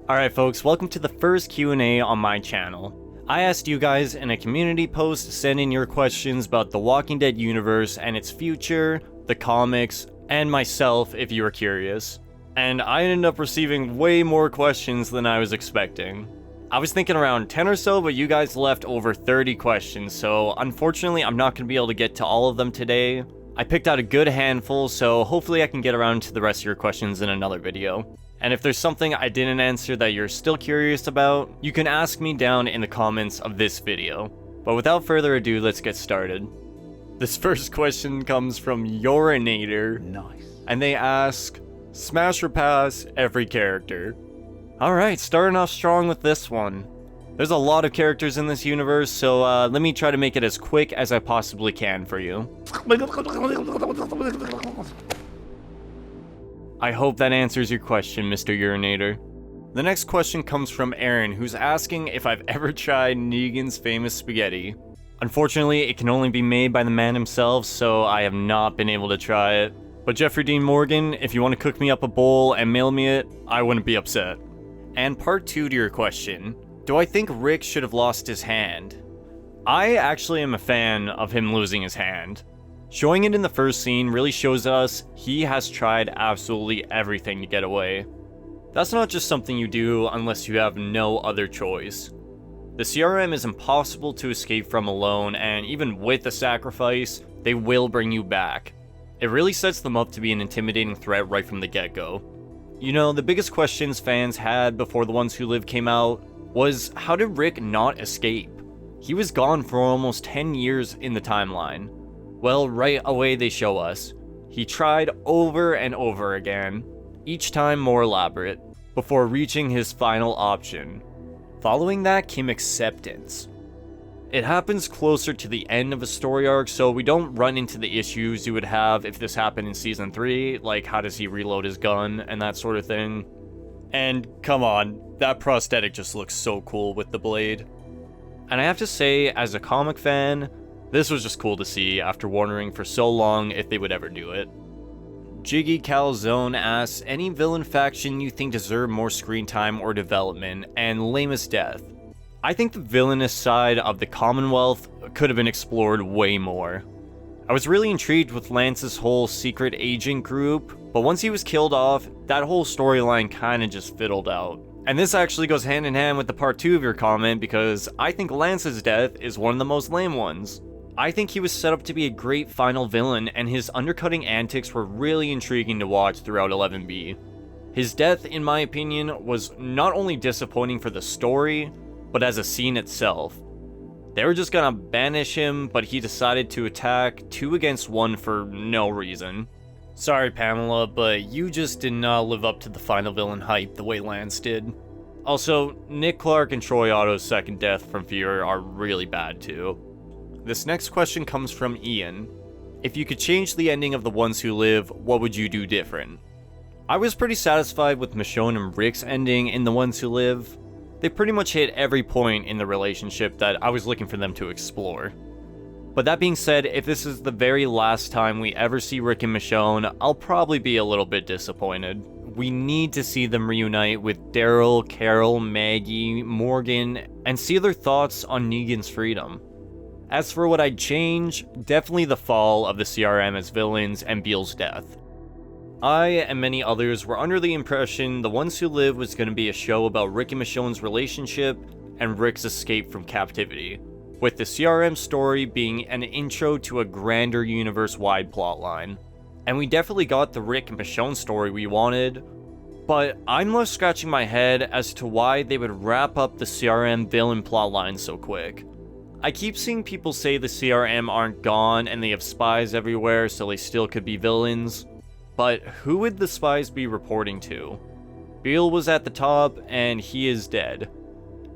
Alright folks, welcome to the first Q&A on my channel. I asked you guys in a community post to send in your questions about the Walking Dead universe and its future, the comics, and myself if you were curious. And I ended up receiving way more questions than I was expecting. I was thinking around 10 or so, but you guys left over 30 questions, so unfortunately I'm not going to be able to get to all of them today. I picked out a good handful, so hopefully I can get around to the rest of your questions in another video. And if there's something I didn't answer that you're still curious about, you can ask me down in the comments of this video. But without further ado, let's get started. This first question comes from Urinator. Nice. And they ask, smash or pass every character? Alright, starting off strong with this one. There's a lot of characters in this universe, so let me try to make it as quick as I possibly can for you. I hope that answers your question, Mr. Urinator. The next question comes from Aaron, who's asking if I've ever tried Negan's famous spaghetti. Unfortunately, it can only be made by the man himself, so I have not been able to try it. But Jeffrey Dean Morgan, if you want to cook me up a bowl and mail me it, I wouldn't be upset. And part 2 to your question, do I think Rick should have lost his hand? I actually am a fan of him losing his hand. Showing it in the first scene really shows us he has tried absolutely everything to get away. That's not just something you do unless you have no other choice. The CRM is impossible to escape from alone, and even with a sacrifice, they will bring you back. It really sets them up to be an intimidating threat right from the get-go. You know, the biggest questions fans had before The Ones Who Live came out was, how did Rick not escape? He was gone for almost 10 years in the timeline. Well, right away they show us. He tried over and over again, each time more elaborate, before reaching his final option. Following that came acceptance. It happens closer to the end of a story arc, so we don't run into the issues you would have if this happened in Season 3, like how does he reload his gun and that sort of thing. And come on, that prosthetic just looks so cool with the blade. And I have to say, as a comic fan, this was just cool to see after wondering for so long if they would ever do it. Jiggy Calzone asks, any villain faction you think deserve more screen time or development, and lamest death? I think the villainous side of the Commonwealth could have been explored way more. I was really intrigued with Lance's whole secret agent group, but once he was killed off, that whole storyline kinda just fiddled out. And this actually goes hand in hand with the part 2 of your comment, because I think Lance's death is one of the most lame ones. I think he was set up to be a great final villain, and his undercutting antics were really intriguing to watch throughout 11B. His death, in my opinion, was not only disappointing for the story, but as a scene itself. They were just gonna banish him, but he decided to attack 2 against 1 for no reason. Sorry Pamela, but you just did not live up to the final villain hype the way Lance did. Also, Nick Clark and Troy Otto's second death from fear are really bad too. This next question comes from Ian. If you could change the ending of The Ones Who Live, what would you do different? I was pretty satisfied with Michonne and Rick's ending in The Ones Who Live. They pretty much hit every point in the relationship that I was looking for them to explore. But that being said, if this is the very last time we ever see Rick and Michonne, I'll probably be a little bit disappointed. We need to see them reunite with Daryl, Carol, Maggie, Morgan, and see their thoughts on Negan's freedom. As for what I'd change, definitely the fall of the CRM as villains and Beale's death. I and many others were under the impression The Ones Who Live was going to be a show about Rick and Michonne's relationship and Rick's escape from captivity, with the CRM story being an intro to a grander universe-wide plotline. And we definitely got the Rick and Michonne story we wanted, but I'm left scratching my head as to why they would wrap up the CRM villain plotline so quick. I keep seeing people say the CRM aren't gone and they have spies everywhere, so they still could be villains. But who would the spies be reporting to? Beale was at the top, and he is dead.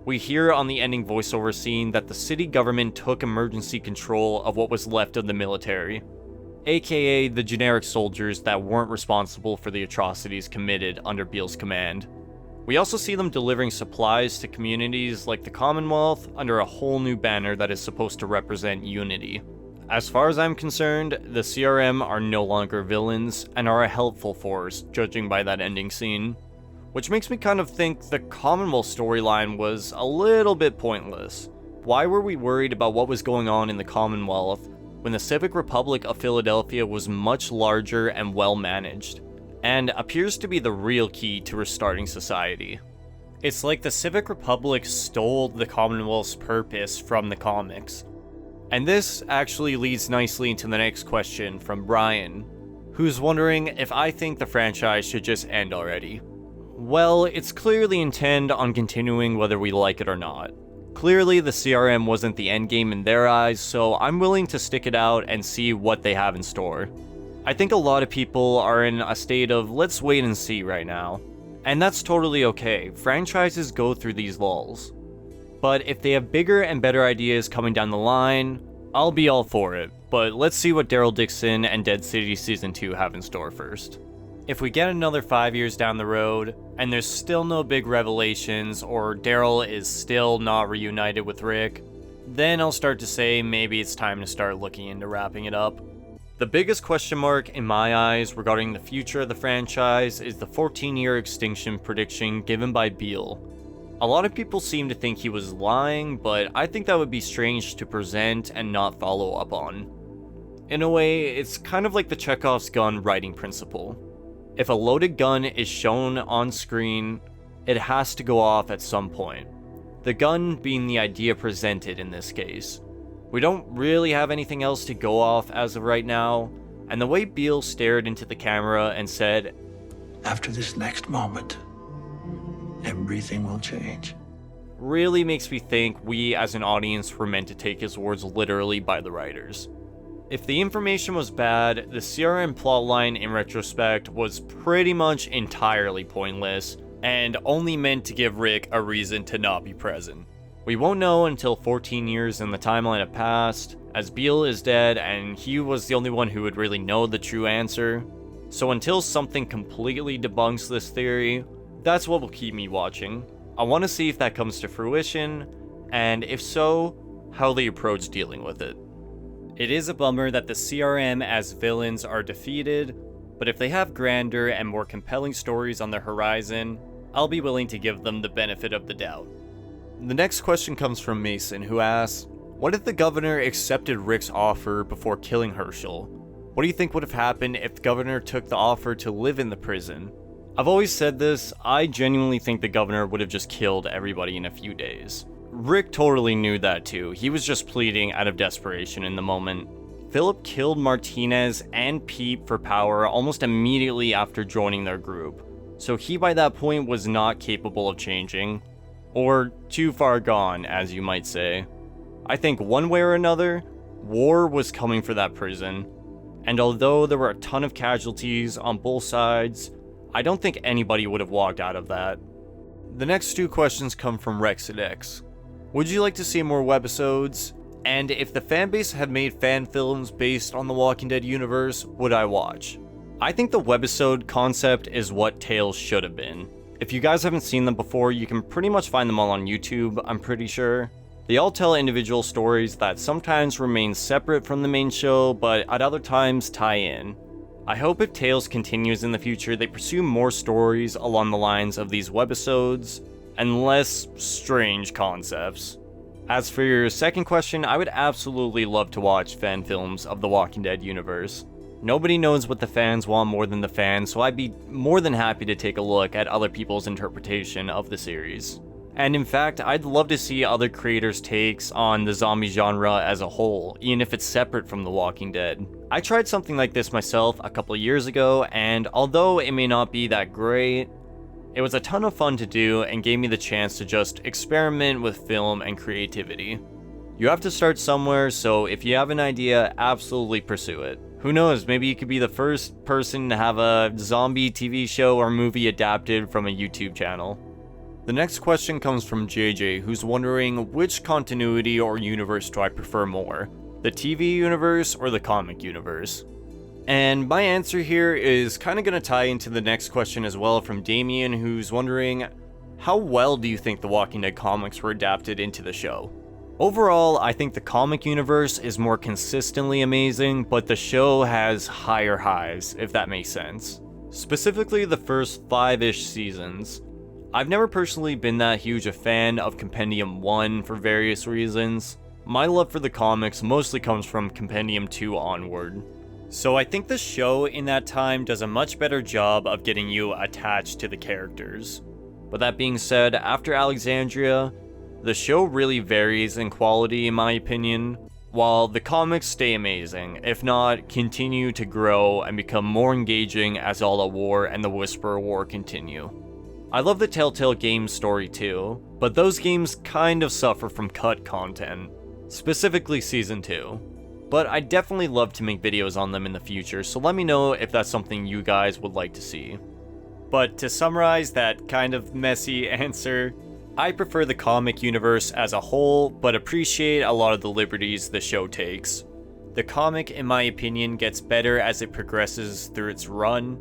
We hear on the ending voiceover scene that the city government took emergency control of what was left of the military, aka the generic soldiers that weren't responsible for the atrocities committed under Beale's command. We also see them delivering supplies to communities like the Commonwealth under a whole new banner that is supposed to represent unity. As far as I'm concerned, the CRM are no longer villains and are a helpful force, judging by that ending scene. which makes me kind of think the Commonwealth storyline was a little bit pointless. Why were we worried about what was going on in the Commonwealth when the Civic Republic of Philadelphia was much larger and well managed, and appears to be the real key to restarting society? It's like the Civic Republic stole the Commonwealth's purpose from the comics. And this actually leads nicely into the next question from Brian, who's wondering if I think the franchise should just end already. Well, it's clearly intent on continuing whether we like it or not. Clearly, the CRM wasn't the endgame in their eyes, so I'm willing to stick it out and see what they have in store. I think a lot of people are in a state of let's wait and see right now. And that's totally okay, franchises go through these lulls. But if they have bigger and better ideas coming down the line, I'll be all for it, but let's see what Daryl Dixon and Dead City Season 2 have in store first. If we get another 5 years down the road, and there's still no big revelations, or Daryl is still not reunited with Rick, then I'll start to say maybe it's time to start looking into wrapping it up. The biggest question mark in my eyes regarding the future of the franchise is the 14-year extinction prediction given by Beale. A lot of people seem to think he was lying, but I think that would be strange to present and not follow up on. In a way, it's kind of like the Chekhov's gun writing principle. If a loaded gun is shown on screen, it has to go off at some point. The gun being the idea presented in this case. We don't really have anything else to go off as of right now, and the way Beale stared into the camera and said, "After this next moment, everything will change," really makes me think we as an audience were meant to take his words literally by the writers. If the information was bad, the CRM plotline in retrospect was pretty much entirely pointless, and only meant to give Rick a reason to not be present. We won't know until 14 years in the timeline have passed, as Beale is dead and he was the only one who would really know the true answer. So until something completely debunks this theory, that's what will keep me watching. I want to see if that comes to fruition, and if so, how they approach dealing with it. It is a bummer that the CRM as villains are defeated, but if they have grander and more compelling stories on the horizon, I'll be willing to give them the benefit of the doubt. The next question comes from Mason, who asks, what if the governor accepted Rick's offer before killing Herschel? What do you think would have happened if the governor took the offer to live in the prison? I've always said this, I genuinely think the governor would have just killed everybody in a few days. Rick totally knew that too, he was just pleading out of desperation in the moment. Philip killed Martinez and Pete for power almost immediately after joining their group, so he by that point was not capable of changing. Or too far gone, as you might say. I think one way or another, war was coming for that prison, and although there were a ton of casualties on both sides, I don't think anybody would have walked out of that. The next two questions come from Rexidex. Would you like to see more webisodes? And if the fanbase had made fan films based on the Walking Dead universe, would I watch? I think the webisode concept is what Tales should have been. If you guys haven't seen them before, you can pretty much find them all on YouTube, I'm pretty sure. They all tell individual stories that sometimes remain separate from the main show, but at other times tie in. I hope if Tales continues in the future, they pursue more stories along the lines of these webisodes, and less strange concepts. As for your second question, I would absolutely love to watch fan films of the Walking Dead universe. Nobody knows what the fans want more than the fans, so I'd be more than happy to take a look at other people's interpretation of the series. And in fact, I'd love to see other creators' takes on the zombie genre as a whole, even if it's separate from The Walking Dead. I tried something like this myself a couple of years ago, and although it may not be that great, it was a ton of fun to do and gave me the chance to just experiment with film and creativity. You have to start somewhere, so if you have an idea, absolutely pursue it. Who knows, maybe you could be the first person to have a zombie TV show or movie adapted from a YouTube channel. The next question comes from JJ, who's wondering which continuity or universe do I prefer more, the TV universe or the comic universe? And my answer here is kind of going to tie into the next question as well from Damien, who's wondering, how well do you think the Walking Dead comics were adapted into the show? Overall, I think the comic universe is more consistently amazing, but the show has higher highs, if that makes sense. specifically the first 5-ish seasons. I've never personally been that huge a fan of Compendium 1 for various reasons. My love for the comics mostly comes from Compendium 2 onward. So I think the show in that time does a much better job of getting you attached to the characters. But that being said, after Alexandria, the show really varies in quality in my opinion, while the comics stay amazing, if not continue to grow and become more engaging as All Out War and the Whisperer War continue. I love the Telltale Games story too, but those games kind of suffer from cut content, specifically Season 2. But I'd definitely love to make videos on them in the future, so let me know if that's something you guys would like to see. But to summarize that kind of messy answer, I prefer the comic universe as a whole, but appreciate a lot of the liberties the show takes. The comic, in my opinion, gets better as it progresses through its run,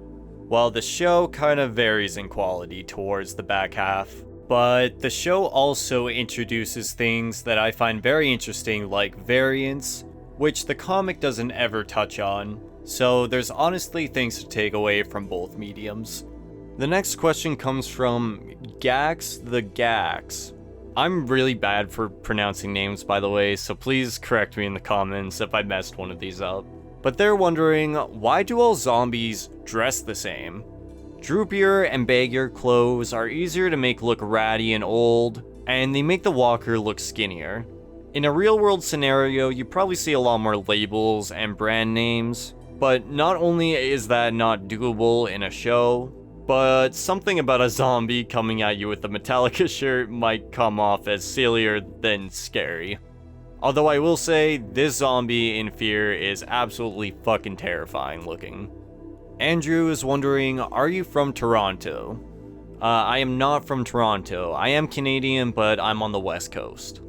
while the show kind of varies in quality towards the back half. But the show also introduces things that I find very interesting, like variants, which the comic doesn't ever touch on, so there's honestly things to take away from both mediums. The next question comes from Gax the Gax. I'm really bad for pronouncing names, by the way, so please correct me in the comments if I messed one of these up. But they're wondering, why do all zombies dress the same? Droopier and baggier clothes are easier to make look ratty and old, and they make the walker look skinnier. In a real-world scenario, you probably see a lot more labels and brand names, but not only is that not doable in a show, but something about a zombie coming at you with a Metallica shirt might come off as sillier than scary. Although I will say, this zombie in Fear is absolutely fucking terrifying looking. Andrew is wondering, are you from Toronto? I am not from Toronto. I am Canadian, but I'm on the West Coast.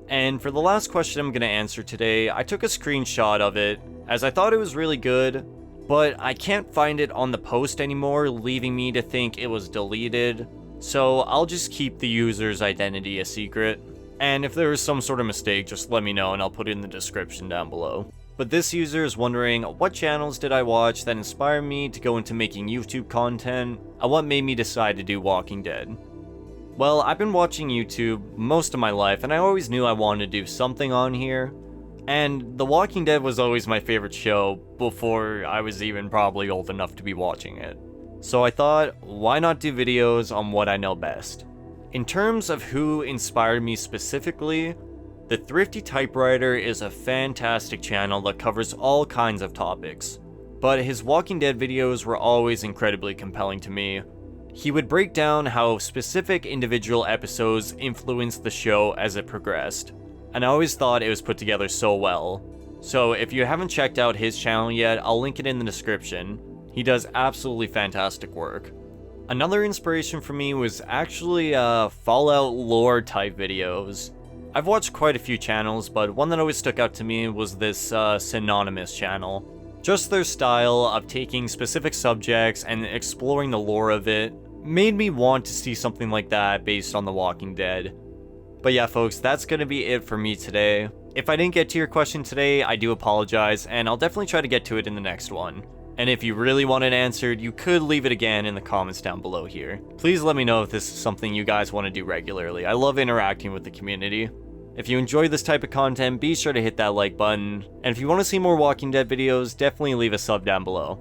And for the last question I'm gonna answer today, I took a screenshot of it, as I thought it was really good, but I can't find it on the post anymore, leaving me to think it was deleted, so I'll just keep the user's identity a secret. And if there is some sort of mistake, just let me know and I'll put it in the description down below. But this user is wondering, what channels did I watch that inspired me to go into making YouTube content, and what made me decide to do Walking Dead? Well, I've been watching YouTube most of my life, and I always knew I wanted to do something on here. And The Walking Dead was always my favorite show before I was even probably old enough to be watching it. So I thought, why not do videos on what I know best? In terms of who inspired me specifically, The Thrifty Typewriter is a fantastic channel that covers all kinds of topics, but his Walking Dead videos were always incredibly compelling to me. He would break down how specific individual episodes influenced the show as it progressed, and I always thought it was put together so well. So if you haven't checked out his channel yet, I'll link it in the description. He does absolutely fantastic work. Another inspiration for me was actually Fallout lore type videos. I've watched quite a few channels, but one that always stuck out to me was this Synonymous channel. Just their style of taking specific subjects and exploring the lore of it made me want to see something like that based on The Walking Dead. But yeah folks, that's gonna be it for me today. If I didn't get to your question today, I do apologize, and I'll definitely try to get to it in the next one. And if you really want it answered, you could leave it again in the comments down below here. Please let me know if this is something you guys want to do regularly. I love interacting with the community. If you enjoy this type of content, be sure to hit that like button. And if you want to see more Walking Dead videos, definitely leave a sub down below.